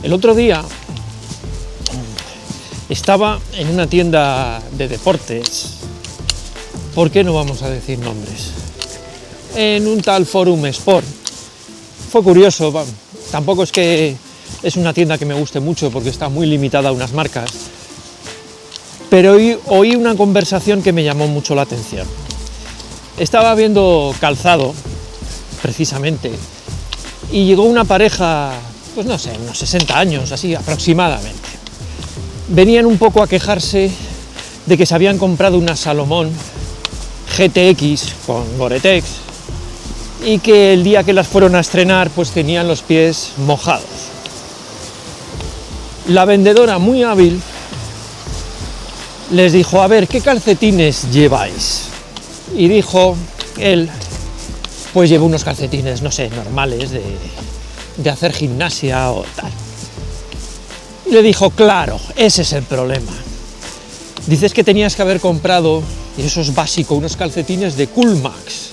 El otro día estaba en una tienda de deportes, ¿por qué no vamos a decir nombres? En un tal Forum Sport. Fue curioso, tampoco es que es una tienda que me guste mucho porque está muy limitada a unas marcas, pero oí una conversación que me llamó mucho la atención. Estaba viendo calzado, precisamente, y llegó una pareja, pues no sé, unos 60 años, así aproximadamente. Venían un poco a quejarse de que se habían comprado una Salomón GTX con Gore-Tex y que el día que las fueron a estrenar pues tenían los pies mojados. La vendedora, muy hábil, les dijo: a ver, ¿qué calcetines lleváis? Y dijo él: pues llevo unos calcetines, no sé, normales de hacer gimnasia o tal. Y le dijo: claro, ese es el problema. Dices que tenías que haber comprado, y eso es básico, unos calcetines de Coolmax.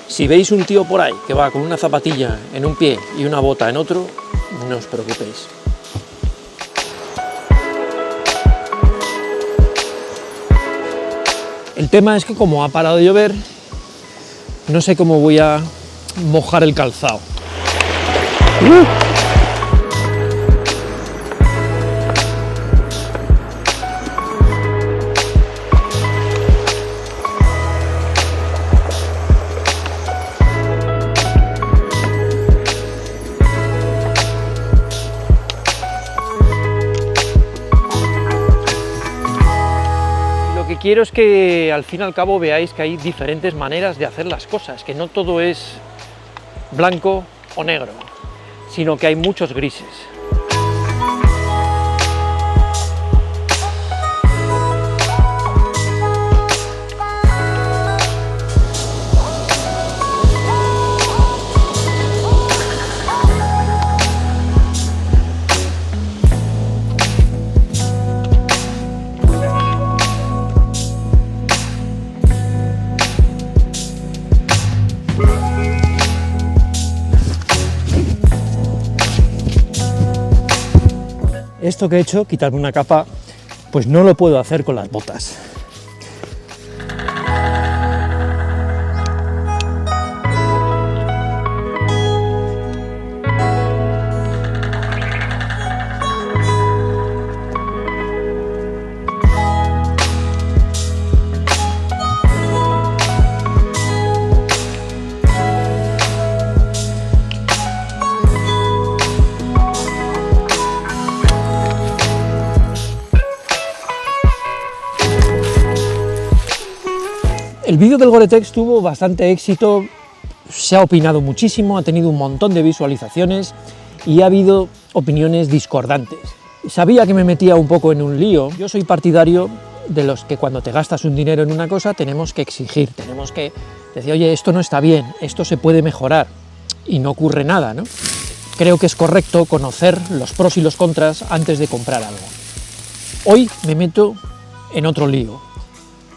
Si veis un tío por ahí que va con una zapatilla en un pie y una bota en otro, no os preocupéis. El tema es que como ha parado de llover, no sé cómo voy a mojar el calzado. Lo que quiero es que al fin y al cabo veáis que hay diferentes maneras de hacer las cosas, que no todo es blanco o negro, sino que hay muchos grises. Esto que he hecho, quitarme una capa, pues no lo puedo hacer con las botas. El vídeo del Gore-Tex tuvo bastante éxito, se ha opinado muchísimo, ha tenido un montón de visualizaciones y ha habido opiniones discordantes. Sabía que me metía un poco en un lío. Yo soy partidario de los que cuando te gastas un dinero en una cosa tenemos que exigir, tenemos que decir: oye, esto no está bien, esto se puede mejorar, y no ocurre nada, ¿no? Creo que es correcto conocer los pros y los contras antes de comprar algo. Hoy me meto en otro lío.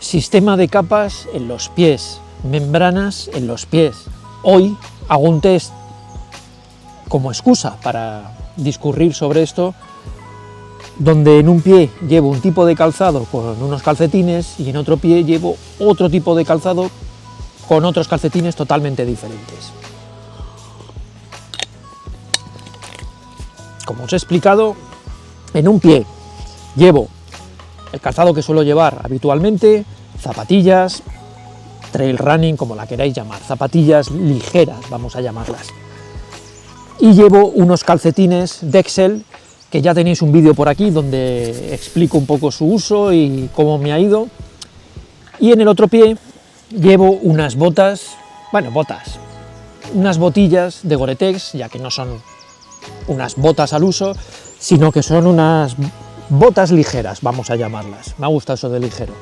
Sistema de capas en los pies, membranas en los pies. Hoy hago un test como excusa para discurrir sobre esto, donde en un pie llevo un tipo de calzado con unos calcetines y en otro pie llevo otro tipo de calzado con otros calcetines totalmente diferentes. Como os he explicado, en un pie llevo el calzado que suelo llevar habitualmente, zapatillas, trail running, como la queráis llamar, zapatillas ligeras, vamos a llamarlas. Y llevo unos calcetines Dexel, que ya tenéis un vídeo por aquí donde explico un poco su uso y cómo me ha ido. Y en el otro pie llevo unas botas, unas botillas de Gore-Tex, ya que no son unas botas al uso, sino que son unas botas ligeras, vamos a llamarlas. Me gusta eso de ligero.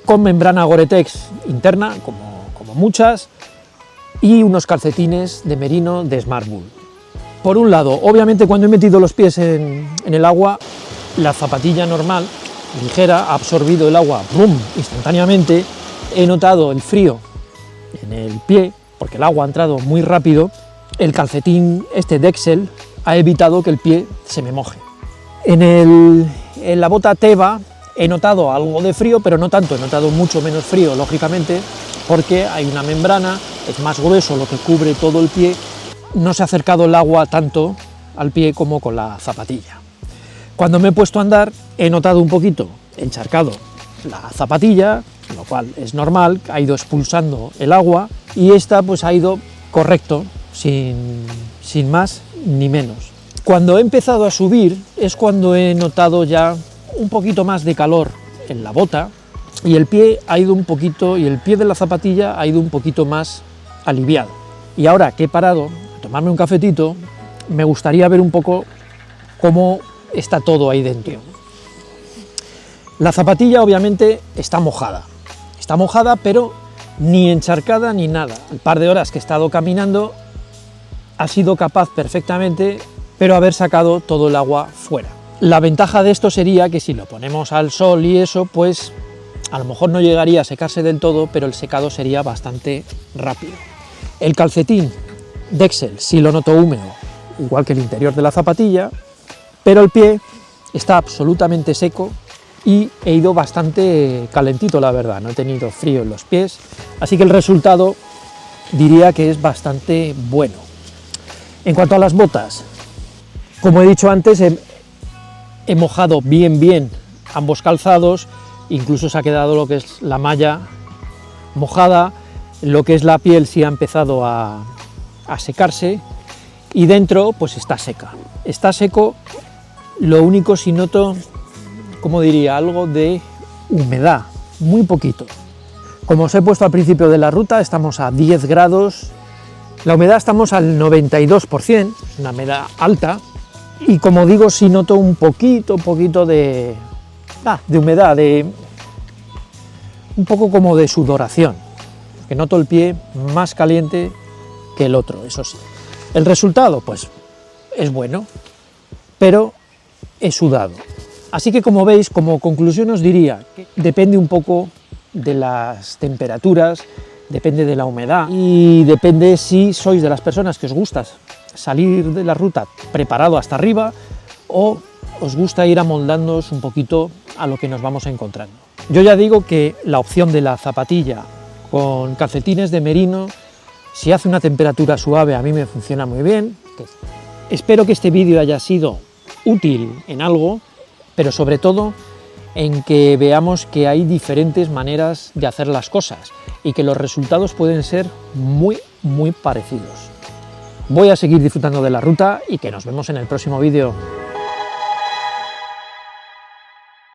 Con membrana Gore-Tex interna, como muchas, y unos calcetines de merino de Smartwool. Por un lado, obviamente cuando he metido los pies en el agua, la zapatilla normal, ligera, ha absorbido el agua ¡bum!, instantáneamente, he notado el frío en el pie, porque el agua ha entrado muy rápido, el calcetín este Dexel ha evitado que el pie se me moje. En la bota Teva he notado algo de frío, pero no tanto, he notado mucho menos frío, lógicamente, porque hay una membrana, es más grueso lo que cubre todo el pie, no se ha acercado el agua tanto al pie como con la zapatilla. Cuando me he puesto a andar he notado un poquito encharcado la zapatilla, lo cual es normal, ha ido expulsando el agua y esta pues ha ido correcto, sin más ni menos. Cuando he empezado a subir es cuando he notado ya un poquito más de calor en la bota y el pie ha ido un poquito, y el pie de la zapatilla ha ido un poquito más aliviado. Y ahora que he parado a tomarme un cafetito, me gustaría ver un poco cómo está todo ahí dentro. La zapatilla obviamente está mojada, pero ni encharcada ni nada. El par de horas que he estado caminando ha sido capaz perfectamente, pero haber sacado todo el agua fuera. La ventaja de esto sería que si lo ponemos al sol y eso, pues a lo mejor no llegaría a secarse del todo, pero el secado sería bastante rápido. El calcetín Dexel sí lo noto húmedo, igual que el interior de la zapatilla, pero el pie está absolutamente seco y he ido bastante calentito, la verdad, no he tenido frío en los pies, así que el resultado diría que es bastante bueno. En cuanto a las botas, como he dicho antes, he mojado bien ambos calzados, incluso se ha quedado lo que es la malla mojada, lo que es la piel sí ha empezado a secarse y dentro pues está seca. Está seco, lo único si noto, como diría, algo de humedad, muy poquito. Como os he puesto al principio de la ruta, estamos a 10 grados, la humedad estamos al 92%, es una humedad alta, y como digo, sí noto un poquito de humedad, un poco como de sudoración, porque noto el pie más caliente que el otro, eso sí. El resultado, pues, es bueno, pero he sudado. Así que, como veis, como conclusión os diría que depende un poco de las temperaturas, depende de la humedad y depende si sois de las personas que os gusta salir de la ruta preparado hasta arriba o os gusta ir amoldándoos un poquito a lo que nos vamos encontrando. Yo ya digo que la opción de la zapatilla con calcetines de merino, si hace una temperatura suave, a mí me funciona muy bien. Espero que este vídeo haya sido útil en algo, pero sobre todo en que veamos que hay diferentes maneras de hacer las cosas y que los resultados pueden ser muy parecidos. Voy a seguir disfrutando de la ruta y que nos vemos en el próximo vídeo.